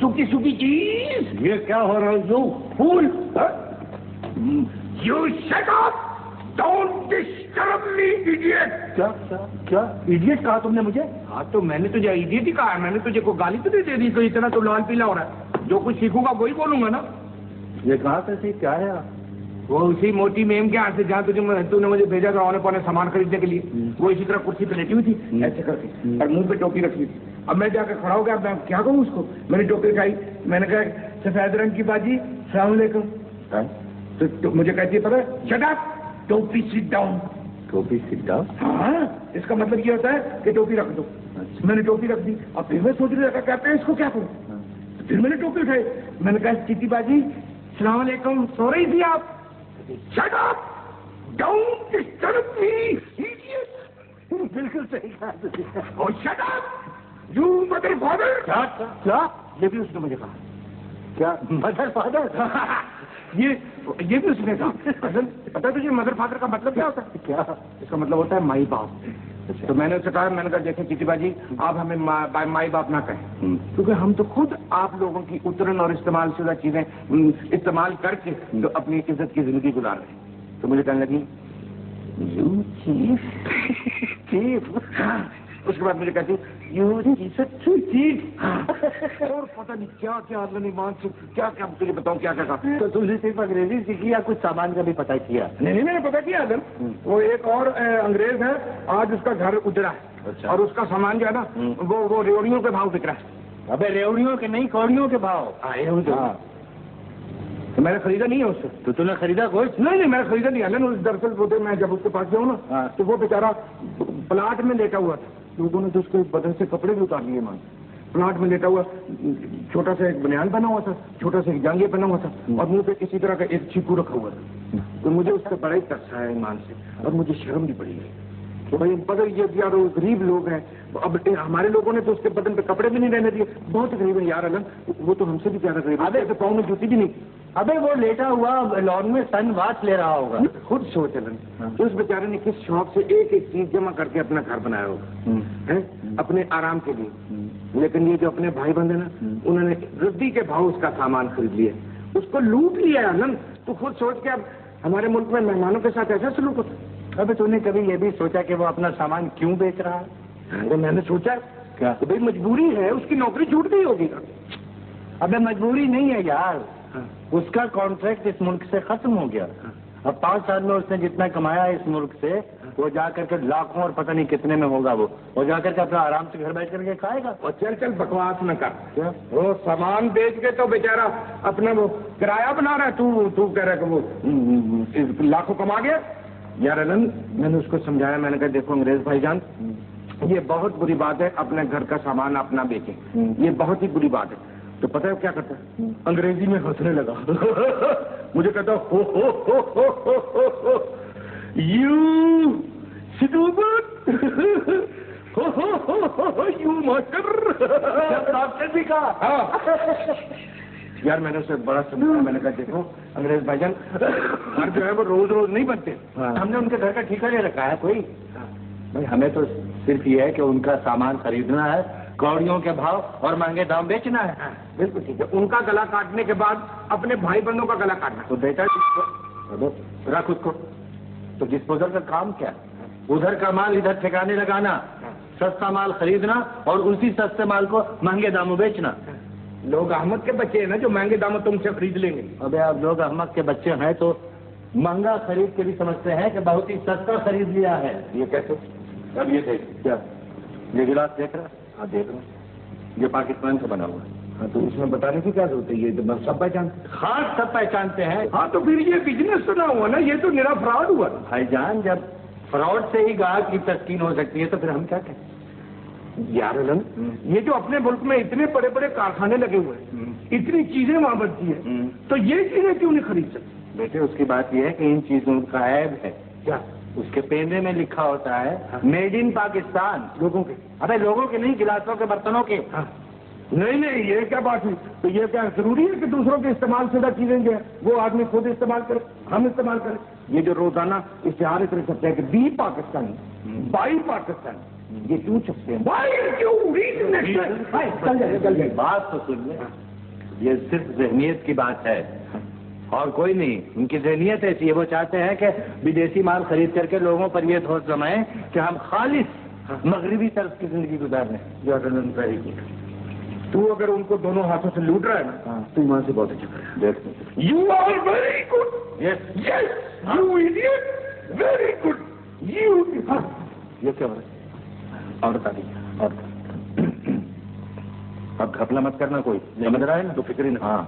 सूखी सूखी चीज। ये क्या हो रहा है you fool? You shut up, don't disturb me idiot. क्या क्या क्या इडियट कहा तुमने मुझे? हाँ तो मैंने तुझे इडियट ही कहा है। मैंने तुझे को गाली तो नहीं दे दी तो इतना तो लाल पीला हो रहा है। जो कुछ सीखूंगा वही बोलूंगा ना। ये कहा कैसे क्या है? वो उसी मोटी मेम के यहाँ से जहाँ तूने मुझे भेजा था औने पौने सामान खरीदने के लिए। वो इसी तरह कुर्सी पे लेटी हुई थी ऐसे करके और मुंह पे टोपी रखी थी। अब मैं जाकर खड़ा हो गया। मैं क्या कहूँ उसको? मैंने टोपी दिखाई। मैंने कहा सफेद रंग की बाजी सलाम अलैकुम। तो मुझे कहती है पता है, शट अप, टोपी सिट डाउन। टोपी सिट डाउन? हाँ, इसका मतलब ये होता है कि टोपी रख दो। मैंने टोपी रख दी। अब फिर मैं सोच रहा कहते हैं इसको क्या करूँ। फिर मैंने टोपी उठाई। मैंने कहा चिट्टी बाजी सलाम अलैकुम, सो रही थी आप? Shut up! Don't disturb me, idiot! बिल्कुल सही कहा। Oh, shut up! You mother father! क्या? ये भी उसने मुझे कहा। क्या मदर फादर? ये भी उसने कहा। पता है तुझे मदर फादर का मतलब क्या होता है? क्या? इसका मतलब होता है माई बाप। तो मैंने उससे कहा, मैंने कहा देखें चिट्टी बाजी, आप हमें माई बाप ना कहें, क्योंकि हम तो खुद आप लोगों की उतरन और इस्तेमाल शुदा चीजें इस्तेमाल करके तो अपनी इज्जत की जिंदगी गुजार रहे हैं। तो मुझे कहने लगी यू चीफ। उसके बाद मुझे कहती यू चीफ। और पता नहीं क्या क्या मान क्या क्या तुझे बताऊं क्या क्या कहा। तो तुमने सिर्फ अंग्रेजी सीखी या कुछ सामान का भी पता किया? नहीं, मैंने पता किया आदम। वो एक और अंग्रेज है, आज उसका घर उजड़ा है। अच्छा। और उसका सामान जो है ना वो रेवड़ियों के भाव बिक रहा है। अबे रेवड़ियों के नहीं, कौड़ियों के भाव। हाँ। तो मैंने खरीदा नहीं है उससे। तो तूने खरीदा कुछ? नहीं, मैंने खरीदा नहीं है। दरअसल वो मैं जब उसके पास गया ना तो वो बेचारा प्लाट में लेटा हुआ था। लोगों ने तो उसके बदन से कपड़े भी उतार लिए। मान प्लाट में लेटा हुआ, छोटा सा एक बनियान पहना हुआ था, छोटा सा एक जांघिया पहना हुआ था और मुंह पे किसी तरह का एक चीकू रखा हुआ था। तो मुझे उससे बड़ा ही तरस आया ईमान से और मुझे शर्म भी पड़ी है। तो भाई बदल ये यार गरीब लोग हैं। अब हमारे लोगों ने तो उसके बदन पे कपड़े भी नहीं रहने दिए। बहुत गरीब है यार अलग। वो तो हमसे भी ज्यादा गरीब है। अबे तो पाँव में जूती भी नहीं। अबे वो लेटा हुआ लॉन में सनवास ले रहा होगा। खुद सोच अलन, उस बेचारे ने किस शौक से एक एक चीज जमा करके अपना घर बनाया होगा है अपने आराम के लिए। लेकिन ये जो अपने भाई बंधे ना, उन्होंने रद्दी के भाव उसका सामान खरीद लिया, उसको लूट लिया अलन। तो खुद सोच के अब हमारे मुल्क में मेहमानों के साथ ऐसा सलूक होता है। अबे तूने कभी ये भी सोचा कि वो अपना सामान क्यों बेच रहा है? तो मैंने सोचा क्या तो भाई मजबूरी है, उसकी नौकरी छूट गई होगी। अबे मजबूरी नहीं है यार। उसका कॉन्ट्रैक्ट इस मुल्क से खत्म हो गया। अब 5 साल में उसने जितना कमाया इस मुल्क से वो जाकर के लाखों और पता नहीं कितने में होगा वो जाकर के अपना आराम से घर बैठ करके खाएगा। और चल बकवास न कर। वो सामान बेच के तो बेचारा अपना वो किराया बना रहा है। तू कह रहा है कि वो लाखों कमा गया। यार अलन, मैंने उसको समझाया। मैंने कहा देखो अंग्रेज भाईजान, ये बहुत बुरी बात है अपने घर का सामान अपना बेचे। ये बहुत ही बुरी बात है। तो पता है क्या करता है? अंग्रेजी में हंसने लगा। मुझे कहता हो यू स्टूपिड, यू मास्टर भी कहा। यार मैंने उसे बड़ा समझाया। मैंने कहा देखो अंग्रेज भाईजान, घर जो है वो रोज रोज नहीं बनते। हमने उनके घर का ठेका ले रखा है कोई। भाई हमें तो सिर्फ ये है कि उनका सामान खरीदना है, कौड़ियों के भाव और महंगे दाम बेचना है। बिल्कुल ठीक है। उनका गला काटने के बाद अपने भाई बंधों का गला काटना। तो बेटा रख उसको। तो डिस्पोजल का काम क्या? उधर का माल इधर ठिकाने लगाना, सस्ता माल खरीदना और उसी सस्ते माल को महंगे दामों बेचना। लोग अहमद के बच्चे हैं ना जो महंगे दामों तुमसे खरीद लेंगे। अबे आप लोग अहमद के बच्चे हैं तो महंगा खरीद के भी समझते हैं कि बहुत ही सस्ता खरीद लिया है। ये कैसे? अब ये देख, क्या ये गिलास देख रहा? हाँ देख रहा। ये पाकिस्तान से बना हुआ है। हाँ तो इसमें बताने की क्या जरूरत है? ये तो सब पहचानते। हाँ सब पहचानते हैं। हाँ तो फिर ये बिजनेस तो ना हुआ ना, ये तो निरा फ्रॉड हुआ। भाईजान जब फ्रॉड से ही ग्राहक की तस्कीन हो सकती है तो फिर हम क्या कहें? यार अलन, ये जो अपने मुल्क में इतने बड़े बड़े कारखाने लगे हुए हैं, इतनी चीजें वहां बनती है, तो ये चीजें क्यों नहीं खरीद सकते? बेटे उसकी बात यह है कि इन चीजों का ऐब है। क्या? उसके पेंदे में लिखा होता है मेड इन पाकिस्तान। लोगों के? अबे लोगों के नहीं, गिलासों के, बर्तनों के। नहीं, ये क्या बात हुई? तो ये क्या जरूरी है कि दूसरों के इस्तेमाल शुदा चीजें जो है वो आदमी खुद इस्तेमाल करे, हम इस्तेमाल करें? ये जो रोजाना इश्तिहार इतने छपते हैं कि बी पाकिस्तानी, बाई पाकिस्तानी, ये क्यों छपते हैं? चल जाए। बात तो सुन ले। ये सिर्फ ज़हनियत की बात है और कोई नहीं। उनकी ज़हनियत ऐसी है, वो चाहते हैं कि विदेशी माल खरीद करके लोगों पर ये थोड़ा जमाएं कि हम खालिस मगरिबी तर्ज की जिंदगी गुजार लें। तू अगर उनको दोनों हाथों से लूट रहा है ना, तू वहां से बहुत अच्छा कर रहा है। You are very good. Yes yes you idiot, very good you. ये क्या हो रहा है? और बता दीजिए और अब घपला मत करना, कोई समझ रहा है ना, तो फिक्र ही ना। हाँ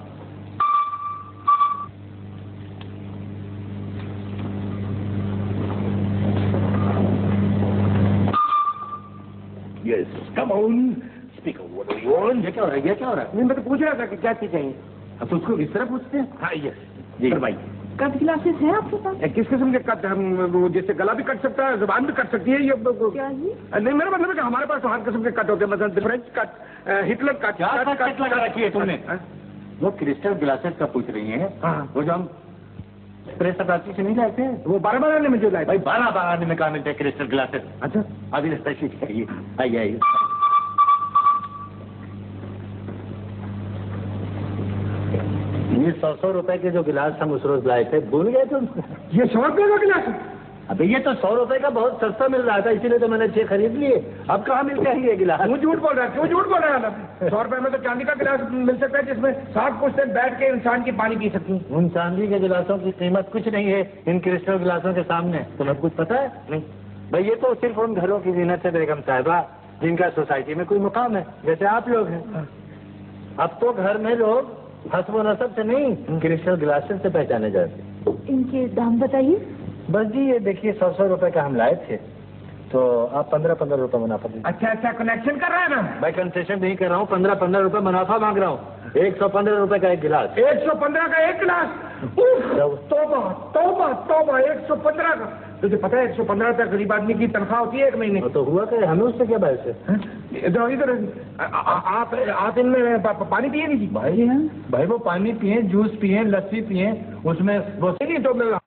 yes come on speak on, what do you want? ये क्या हो रहा है? ये क्या हो रहा है? नहीं, मैं तो पूछ रहा था कि क्या चीज चाहिए। अब तो उसको इस तरह पूछते हैं। हाँ यस जी भाई। कट ग्लासेस हैं आपके पास? किस किस्म के कट? हम वो जैसे गला भी कट सकता है, जुबान भी कट सकती है ये। क्या जी? नहीं, मेरा मतलब है कि हमारे पास तो हर किस्म के कट होते हैं, मतलब फ्रेंच कट, हिटलर कट। क्या कट लगा रखी है तुमने? वो क्रिस्टल ग्लासेस का पूछ रही हैं। हाँ। वो जो हम प्रेस अटाची से नहीं लाते, वो 12 आने में जो लाए भाई 12 आने में कहा मिलते हैं क्रिस्टल ग्लासेस। अच्छा अभी तशरीफ चाहिए, आइए आइए। ये 100 रुपए के जो गिलास हम उस रोज लाए थे, भूल गए तुम? ये 100 रुपये का गिलास है? अबे ये तो 100 रुपए का बहुत सस्ता मिल रहा था, इसीलिए तो मैंने 6 खरीद लिए। अब कहाँ मिलते हैं ये गिलास? क्यों झूठ बोल रहा है, क्यों झूठ बोल रहा है ना? 100 रुपए में तो चांदी का गिलास मिल सकता है जिसमें 60 पुश्तें बैठ के इंसान की पानी पी सकती है। उन चांदी के गिलासों की कीमत कुछ नहीं है इन क्रिस्टल गिलासों के सामने। तुम्हें कुछ पता है? नहीं भाई, ये तो सिर्फ उन घरों की जीनत है बेगम साहिबा जिनका सोसाइटी में कोई मुकाम है, जैसे आप लोग हैं। अब तो घर में लोग हस्ब नसब से नहीं, क्रिस्टल ग्लासेस से पहचाने जाते। इनके दाम बताइए। बस जी ये देखिए 100 रुपए का हम लाए थे, तो आप 15 रुपए मुनाफा दीजिए। अच्छा अच्छा, कनेक्शन कर रहा है ना? भाई कंसेशन नहीं कर रहा हूँ, 15 रुपए मुनाफा मांग रहा हूँ। 115 रुपए का एक गिलास। 115 का एक गिलास? तौबा तौबा तौबा, 115 का। तुझे पता है 115 रुपए गरीब आदमी की तनख्वाह होती है एक महीने? तो हुआ क्या, हमें उससे क्या बात है? इधर आप इनमें पानी पिए नहीं जी? भाई वो पानी पिए, जूस पिए, लस्सी पिए, उसमें वो नहीं तो